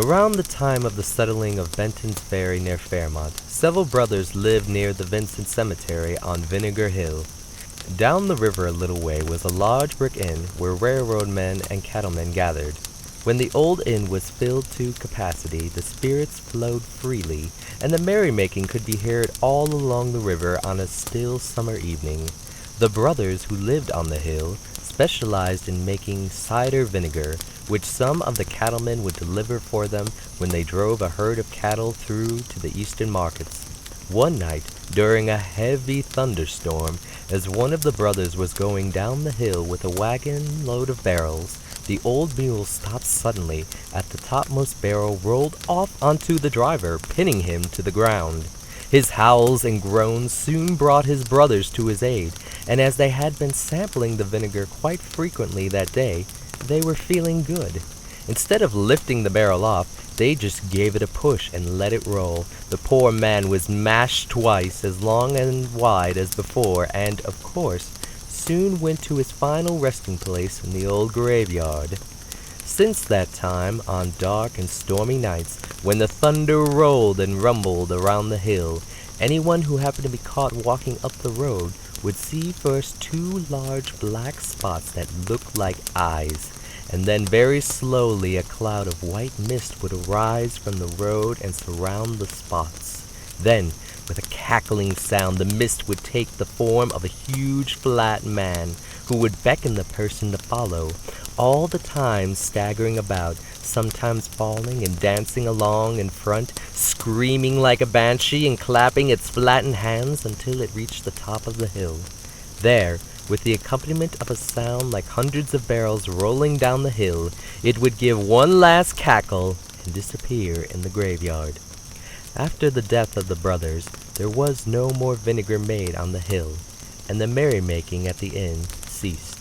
Around the time of the settling of Benton's Ferry near Fairmont, several brothers lived near the Vincent Cemetery on Vinegar Hill. Down the river a little way was a large brick inn where railroad men and cattlemen gathered. When the old inn was filled to capacity, the spirits flowed freely, and the merrymaking could be heard all along the river on a still summer evening. The brothers who lived on the hill specialized in making cider vinegar, which some of the cattlemen would deliver for them when they drove a herd of cattle through to the eastern markets. One night, during a heavy thunderstorm, as one of the brothers was going down the hill with a wagon load of barrels, the old mule stopped suddenly at the topmost barrel, rolled off onto the driver, pinning him to the ground. His howls and groans soon brought his brothers to his aid, and as they had been sampling the vinegar quite frequently that day, they were feeling good. Instead of lifting the barrel off, they just gave it a push and let it roll. The poor man was mashed twice as long and wide as before, and, of course, soon went to his final resting place in the old graveyard. Since that time, on dark and stormy nights, when the thunder rolled and rumbled around the hill, anyone who happened to be caught walking up the road would see first two large black spots that looked like eyes, and then very slowly a cloud of white mist would arise from the road and surround the spots. Then, with a cackling sound, the mist would take the form of a huge flat man, who would beckon the person to follow, all the time staggering about, sometimes falling and dancing along in front, screaming like a banshee and clapping its flattened hands until it reached the top of the hill. There, with the accompaniment of a sound like hundreds of barrels rolling down the hill, it would give one last cackle and disappear in the graveyard. After the death of the brothers, there was no more vinegar made on the hill, and the merrymaking at the inn ceased.